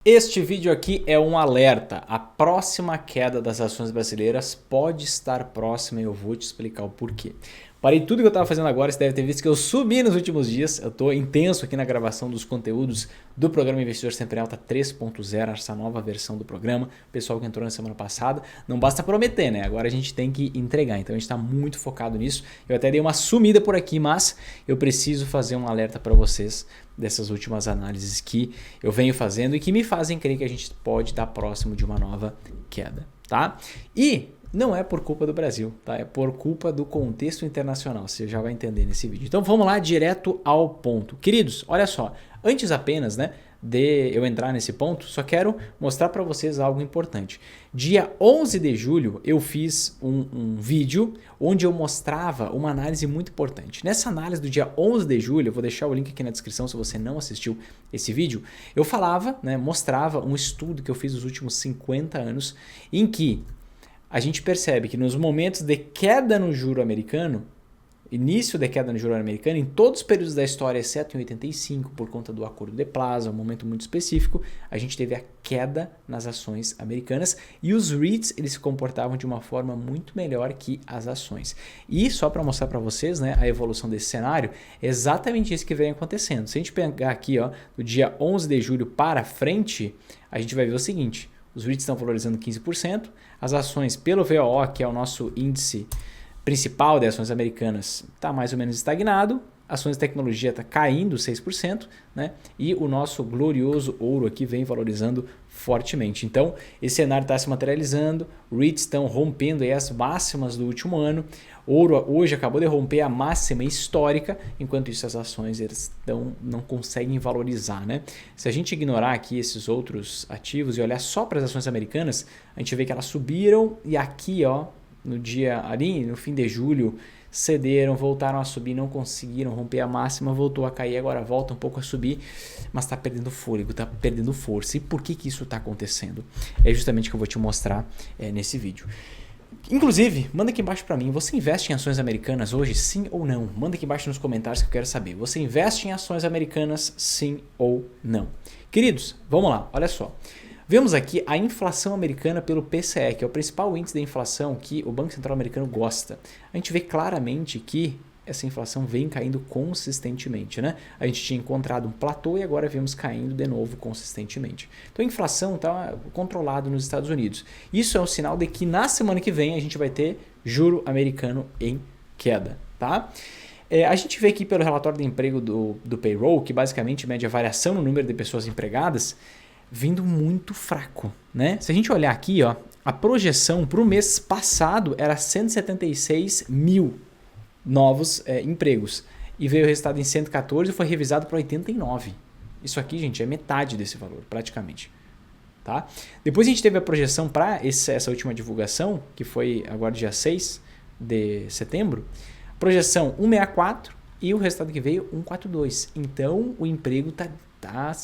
Este vídeo aqui é um alerta. A próxima queda das ações brasileiras pode estar próxima e eu vou te explicar o porquê. Parei tudo que eu estava fazendo agora, você deve ter visto que eu subi nos últimos dias. Eu estou intenso aqui na gravação dos conteúdos do programa Investidor Sempre Alta 3.0, essa nova versão do programa. O pessoal que entrou na semana passada, não basta prometer, né? Agora a gente tem que entregar, então a gente está muito focado nisso. Eu até dei uma sumida por aqui, mas eu preciso fazer um alerta para vocês dessas últimas análises que eu venho fazendo e que me fazem crer que a gente pode estar próximo de uma nova queda, tá? E não é por culpa do Brasil, tá? É por culpa do contexto internacional, você já vai entender nesse vídeo. Então vamos lá direto ao ponto. Queridos, olha só, antes apenas, né, de eu entrar nesse ponto, só quero mostrar para vocês algo importante. Dia 11 de julho eu fiz um vídeo onde eu mostrava uma análise muito importante. Nessa análise do dia 11 de julho, eu vou deixar o link aqui na descrição se você não assistiu esse vídeo, eu falava, né, mostrava um estudo que eu fiz nos últimos 50 anos em que a gente percebe que nos momentos de queda no juro americano, início da queda no juro americano, em todos os períodos da história, exceto em 85, por conta do Acordo de Plaza, um momento muito específico, a gente teve a queda nas ações americanas e os REITs eles se comportavam de uma forma muito melhor que as ações. E só para mostrar para vocês, né, a evolução desse cenário, é exatamente isso que vem acontecendo. Se a gente pegar aqui, ó, do dia 11 de julho para frente, a gente vai ver o seguinte: os REITs estão valorizando 15%, as ações pelo VOO, que é o nosso índice principal de ações americanas, está mais ou menos estagnado, ações de tecnologia está caindo 6%, né? E o nosso glorioso ouro aqui vem valorizando fortemente. Então, esse cenário está se materializando, REITs estão rompendo aí as máximas do último ano, ouro hoje acabou de romper a máxima histórica, enquanto isso as ações não conseguem valorizar, né? Se a gente ignorar aqui esses outros ativos e olhar só para as ações americanas, a gente vê que elas subiram e aqui, ó, no dia ali, no fim de julho, cederam, voltaram a subir, não conseguiram romper a máxima, voltou a cair, agora volta um pouco a subir, mas está perdendo fôlego, está perdendo força. E por que isso está acontecendo? É justamente o que eu vou te mostrar nesse vídeo. Inclusive, manda aqui embaixo para mim, você investe em ações americanas hoje, sim ou não? Manda aqui embaixo nos comentários que eu quero saber. Você investe em ações americanas, sim ou não? Queridos, vamos lá, olha só. Vemos aqui a inflação americana pelo PCE, que é o principal índice de inflação que o Banco Central americano gosta. A gente vê claramente que essa inflação vem caindo consistentemente, né? A gente tinha encontrado um platô e agora vemos caindo de novo consistentemente. Então a inflação está controlada nos Estados Unidos. Isso é um sinal de que na semana que vem a gente vai ter juro americano em queda, tá? A gente vê aqui pelo relatório de emprego do payroll, que basicamente mede a variação no número de pessoas empregadas, vindo muito fraco, né? Se a gente olhar aqui, ó, a projeção para o mês passado era 176 mil novos empregos e veio o resultado em 114 e foi revisado para 89. Isso aqui, gente, é metade desse valor, praticamente. Tá? Depois a gente teve a projeção para essa última divulgação, que foi agora dia 6 de setembro, projeção 164 e o resultado que veio 142. Então o emprego está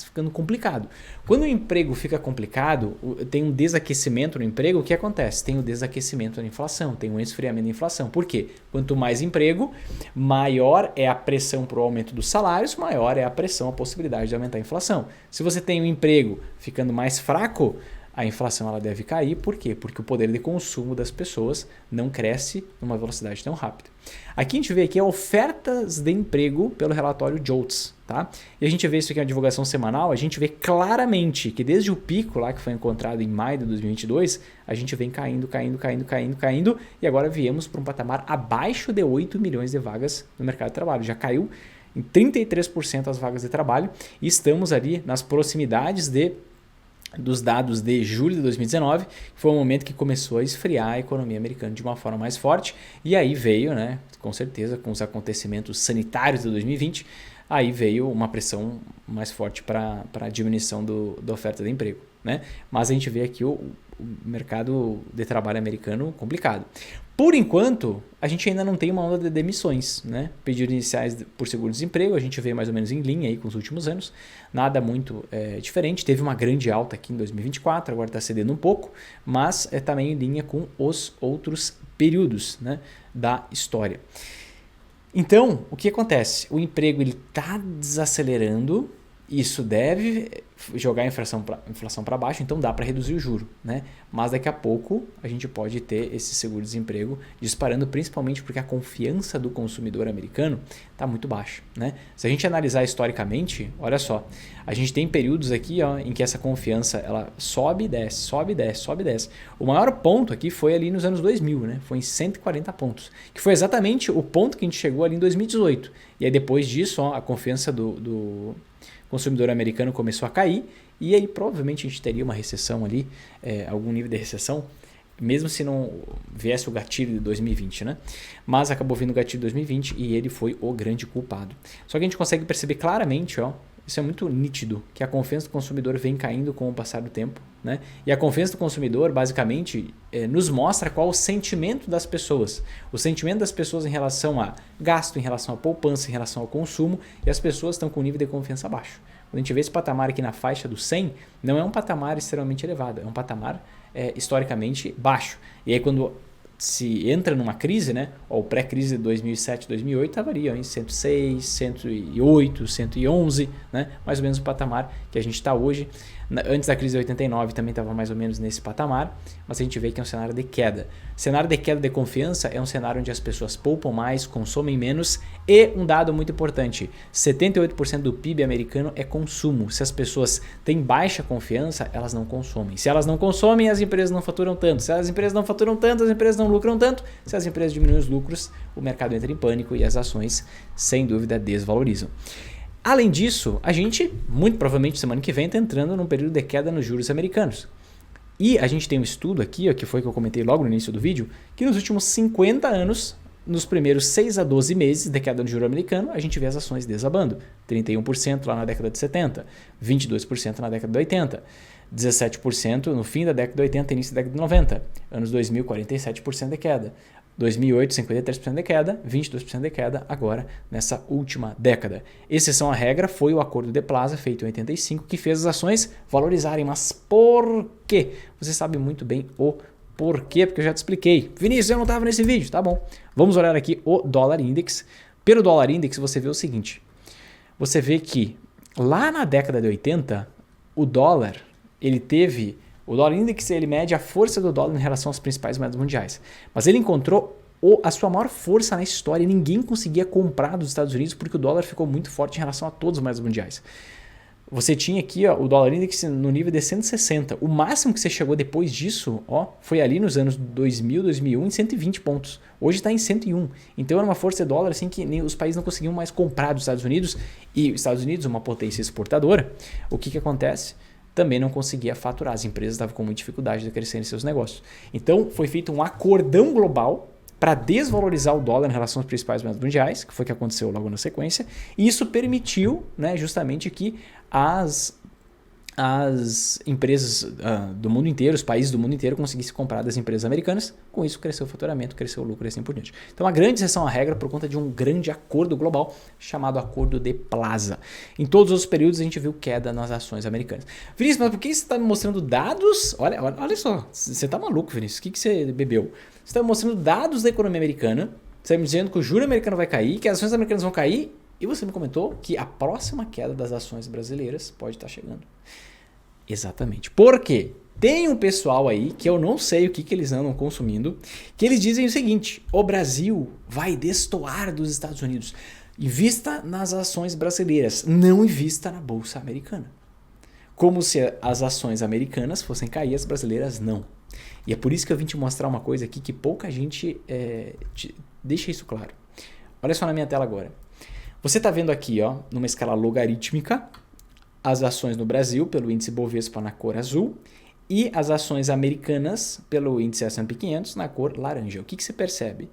ficando complicado. Quando o emprego fica complicado, tem um desaquecimento no emprego, o que acontece? Tem o desaquecimento na inflação, tem um esfriamento da inflação. Por quê? Quanto mais emprego, maior é a pressão para o aumento dos salários, maior é a pressão, a possibilidade de aumentar a inflação. Se você tem um emprego ficando mais fraco, a inflação ela deve cair. Por quê? Porque o poder de consumo das pessoas não cresce numa velocidade tão rápida. Aqui a gente vê aqui ofertas de emprego pelo relatório JOLTS. Tá? E a gente vê isso aqui na divulgação semanal, a gente vê claramente que desde o pico lá que foi encontrado em maio de 2022, a gente vem caindo, e agora viemos para um patamar abaixo de 8 milhões de vagas no mercado de trabalho. Já caiu em 33% as vagas de trabalho e estamos ali nas proximidades dos dados de julho de 2019, que foi o momento que começou a esfriar a economia americana de uma forma mais forte, e aí veio, né, com certeza, com os acontecimentos sanitários de 2020, aí veio uma pressão mais forte para a diminuição da oferta de emprego, né? Mas a gente vê aqui o mercado de trabalho americano complicado. Por enquanto, a gente ainda não tem uma onda de demissões, né? Pedidos iniciais por seguro-desemprego, a gente vê mais ou menos em linha aí com os últimos anos, nada muito diferente. Teve uma grande alta aqui em 2024, agora está cedendo um pouco, mas é também em linha com os outros períodos, né, da história. Então, o que acontece? O emprego está desacelerando, isso deve jogar a inflação para baixo, então dá para reduzir o juro, né? Mas daqui a pouco a gente pode ter esse seguro-desemprego disparando, principalmente porque a confiança do consumidor americano está muito baixa, né? Se a gente analisar historicamente, olha só, a gente tem períodos aqui em que essa confiança ela sobe e desce, sobe e desce, sobe e desce. O maior ponto aqui foi ali nos anos 2000, né? Foi em 140 pontos, que foi exatamente o ponto que a gente chegou ali em 2018. E aí depois disso, a confiança do consumidor americano começou a cair e aí provavelmente a gente teria uma recessão ali, algum nível de recessão, mesmo se não viesse o gatilho de 2020, né? Mas acabou vindo o gatilho de 2020 e ele foi o grande culpado. Só que a gente consegue perceber claramente, isso é muito nítido, que a confiança do consumidor vem caindo com o passar do tempo, né? E a confiança do consumidor, basicamente, nos mostra qual o sentimento das pessoas. O sentimento das pessoas em relação a gasto, em relação a poupança, em relação ao consumo, e as pessoas estão com o nível de confiança baixo. Quando a gente vê esse patamar aqui na faixa do 100, não é um patamar extremamente elevado, é um patamar historicamente baixo. E aí quando se entra numa crise, né? O pré-crise de 2007, 2008 estava ali em 106, 108, 111, né? Mais ou menos o patamar que a gente está hoje. Antes da crise de 89 também estava mais ou menos nesse patamar, mas a gente vê que é um cenário de queda. Cenário de queda de confiança é um cenário onde as pessoas poupam mais, consomem menos e um dado muito importante, 78% do PIB americano é consumo. Se as pessoas têm baixa confiança, elas não consomem. Se elas não consomem, as empresas não faturam tanto. Se as empresas não faturam tanto, as empresas não lucram tanto. Se as empresas diminuem os lucros, o mercado entra em pânico e as ações, sem dúvida, desvalorizam. Além disso, a gente, muito provavelmente semana que vem, está entrando num período de queda nos juros americanos. E a gente tem um estudo aqui, que foi que eu comentei logo no início do vídeo, que nos últimos 50 anos, nos primeiros 6 a 12 meses de queda no juro americano, a gente vê as ações desabando. 31% lá na década de 70, 22% na década de 80, 17% no fim da década de 80 início da década de 90, anos 2000, 47% de queda. 2008, 53% de queda, 22% de queda agora nessa última década. Exceção à regra foi o Acordo de Plaza, feito em 85, que fez as ações valorizarem. Mas por quê? Você sabe muito bem o porquê, porque eu já te expliquei. Vinícius, eu não estava nesse vídeo. Tá bom. Vamos olhar aqui o dólar index. Pelo dólar index você vê o seguinte. Você vê que lá na década de 80, o dólar, o dólar index ele mede a força do dólar em relação às principais moedas mundiais. Mas ele encontrou a sua maior força na história. Ninguém conseguia comprar dos Estados Unidos porque o dólar ficou muito forte em relação a todas as moedas mundiais. Você tinha aqui o dólar index no nível de 160. O máximo que você chegou depois disso foi ali nos anos 2000, 2001 em 120 pontos. Hoje está em 101. Então era uma força de dólar assim que os países não conseguiam mais comprar dos Estados Unidos. E os Estados Unidos, uma potência exportadora, o que acontece? Também não conseguia faturar. As empresas estavam com muita dificuldade de crescer em seus negócios. Então, foi feito um acordão global para desvalorizar o dólar em relação às principais moedas mundiais, que foi o que aconteceu logo na sequência, e isso permitiu, né, justamente que as empresas do mundo inteiro, os países do mundo inteiro conseguissem comprar das empresas americanas. Com isso, cresceu o faturamento, cresceu o lucro e assim por diante. Então, a grande exceção à regra por conta de um grande acordo global chamado Acordo de Plaza. Em todos os períodos, a gente viu queda nas ações americanas. Vinícius, mas por que você está me mostrando dados? Olha só, você está maluco, Vinícius. O que você bebeu? Você está me mostrando dados da economia americana, você está me dizendo que o juro americano vai cair, que as ações americanas vão cair, e você me comentou que a próxima queda das ações brasileiras pode estar chegando. Exatamente. Por quê? Tem um pessoal aí que eu não sei o que eles andam consumindo, que eles dizem o seguinte: o Brasil vai destoar dos Estados Unidos. Invista nas ações brasileiras, não invista na bolsa americana. Como se as ações americanas fossem cair, as brasileiras não. E é por isso que eu vim te mostrar uma coisa aqui que pouca gente deixa isso claro. Olha só na minha tela agora. Você está vendo aqui, numa escala logarítmica, as ações no Brasil pelo índice Bovespa na cor azul e as ações americanas pelo índice S&P 500 na cor laranja. O que você percebe?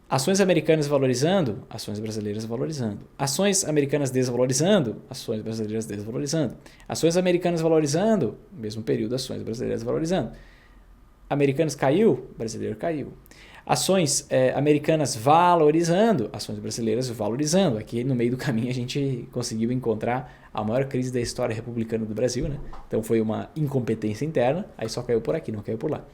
Ações americanas valorizando, ações brasileiras valorizando. Ações americanas desvalorizando, ações brasileiras desvalorizando. Ações americanas valorizando, mesmo período, ações brasileiras valorizando. Americanos caiu, brasileiro caiu. Ações americanas valorizando, ações brasileiras valorizando. Aqui no meio do caminho a gente conseguiu encontrar a maior crise da história republicana do Brasil, né? Então foi uma incompetência interna, aí só caiu por aqui, não caiu por lá.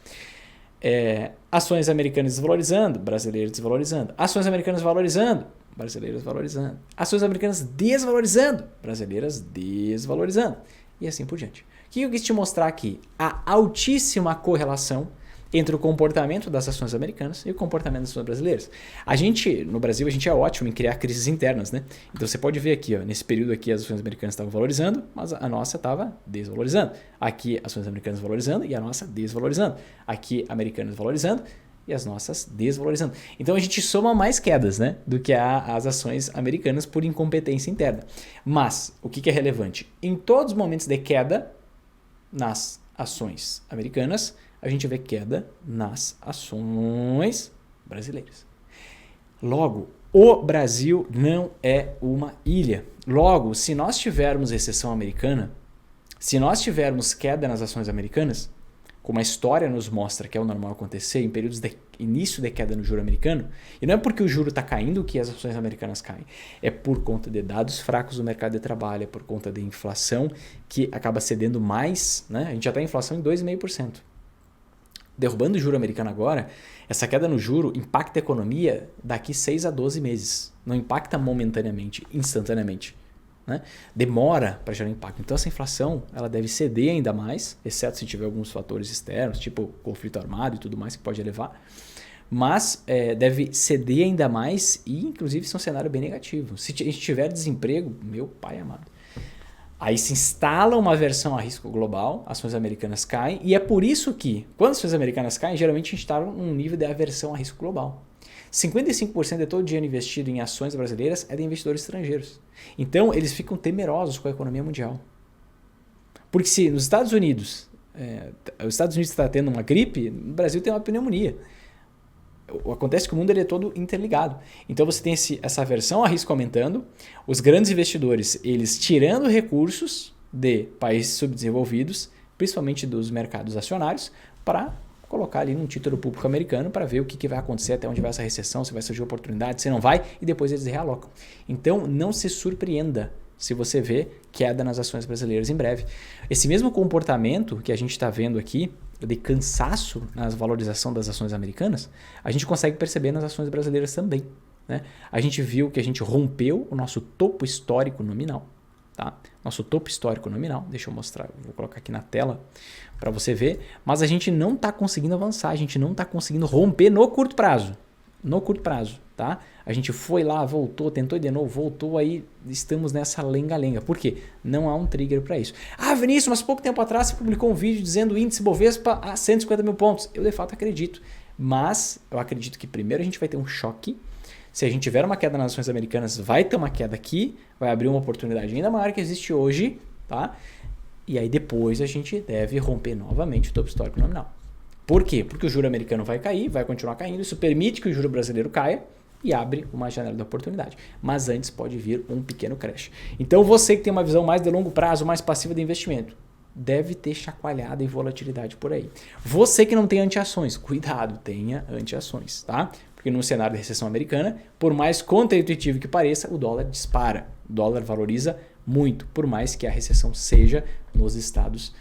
Ações americanas desvalorizando, brasileiros desvalorizando. Ações americanas valorizando, brasileiros valorizando. Ações americanas desvalorizando, brasileiras desvalorizando. e assim por diante. O que eu quis te mostrar aqui? A altíssima correlação entre o comportamento das ações americanas e o comportamento das ações brasileiras. No Brasil, a gente é ótimo em criar crises internas, né? Então você pode ver aqui, ó, nesse período aqui as ações americanas estavam valorizando, mas a nossa estava desvalorizando. Aqui ações americanas valorizando e a nossa desvalorizando. Aqui americanas valorizando e as nossas desvalorizando. Então a gente soma mais quedas, né, do que as ações americanas por incompetência interna. Mas o que é relevante? Em todos os momentos de queda nas ações americanas, a gente vê queda nas ações brasileiras. Logo, o Brasil não é uma ilha. Logo, se nós tivermos recessão americana, se nós tivermos queda nas ações americanas, como a história nos mostra que é o normal acontecer em períodos de início de queda no juro americano, e não é porque o juro está caindo que as ações americanas caem, é por conta de dados fracos do mercado de trabalho, é por conta de inflação que acaba cedendo mais, né? A gente já está em inflação em 2,5%. Derrubando o juro americano agora, essa queda no juro impacta a economia daqui 6 a 12 meses. Não impacta momentaneamente, instantaneamente. Né? Demora para gerar impacto. Então essa inflação ela deve ceder ainda mais, exceto se tiver alguns fatores externos, tipo conflito armado e tudo mais que pode elevar. Mas deve ceder ainda mais e inclusive isso é um cenário bem negativo. Se a gente tiver desemprego, meu pai amado. Aí se instala uma aversão a risco global, ações americanas caem, e é por isso que, quando as ações americanas caem, geralmente a gente está num nível de aversão a risco global. 55% de todo o dinheiro investido em ações brasileiras é de investidores estrangeiros. Então, eles ficam temerosos com a economia mundial. Porque se nos Estados Unidos, os Estados Unidos está tendo uma gripe, no Brasil tem uma pneumonia. Acontece que o mundo ele é todo interligado. Então você tem essa aversão a risco aumentando, os grandes investidores eles tirando recursos de países subdesenvolvidos, principalmente dos mercados acionários, para colocar ali num título público americano para ver o que vai acontecer, até onde vai essa recessão, se vai surgir oportunidade, se não vai, e depois eles realocam. Então não se surpreenda se você vê queda nas ações brasileiras em breve. Esse mesmo comportamento que a gente está vendo aqui, de cansaço na valorização das ações americanas, a gente consegue perceber nas ações brasileiras também. Né? A gente viu que a gente rompeu o nosso topo histórico nominal. Tá? Nosso topo histórico nominal, deixa eu mostrar, vou colocar aqui na tela para você ver, mas a gente não está conseguindo avançar, a gente não está conseguindo romper no curto prazo. No curto prazo, tá? A gente foi lá, voltou, tentou de novo, voltou, aí estamos nessa lenga-lenga. Por quê? Não há um trigger para isso. Ah, Vinícius, mas pouco tempo atrás você publicou um vídeo dizendo o índice Bovespa a 150 mil pontos. Eu de fato acredito, mas eu acredito que primeiro a gente vai ter um choque. Se a gente tiver uma queda nas ações americanas, vai ter uma queda aqui, vai abrir uma oportunidade ainda maior que existe hoje, tá? E aí depois a gente deve romper novamente o topo histórico nominal. Por quê? Porque o juro americano vai cair, vai continuar caindo, isso permite que o juro brasileiro caia e abre uma janela de oportunidade. Mas antes pode vir um pequeno crash. Então você que tem uma visão mais de longo prazo, mais passiva de investimento, deve ter chacoalhada e volatilidade por aí. Você que não tem anti-ações, cuidado, tenha anti-ações, tá? Porque no cenário de recessão americana, por mais contra-intuitivo que pareça, o dólar dispara. O dólar valoriza muito, por mais que a recessão seja nos Estados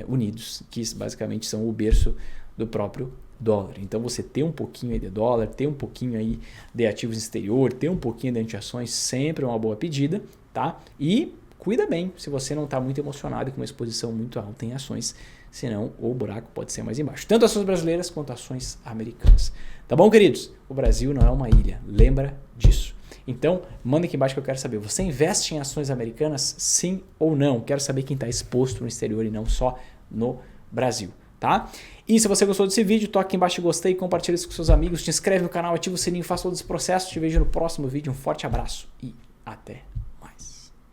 Unidos, que basicamente são o berço do próprio dólar. Então você ter um pouquinho aí de dólar, ter um pouquinho aí de ativos exterior, ter um pouquinho de anti-ações sempre é uma boa pedida, tá? E cuida bem se você não está muito emocionado e com uma exposição muito alta em ações, senão o buraco pode ser mais embaixo. Tanto ações brasileiras quanto ações americanas. Tá bom, queridos? O Brasil não é uma ilha, lembra disso. Então, manda aqui embaixo que eu quero saber, você investe em ações americanas, sim ou não? Quero saber quem está exposto no exterior e não só no Brasil. Tá? E se você gostou desse vídeo, toque aqui embaixo em gostei, compartilha isso com seus amigos, te inscreve no canal, ativa o sininho, faça todo esse processo. Te vejo no próximo vídeo. Um forte abraço e até!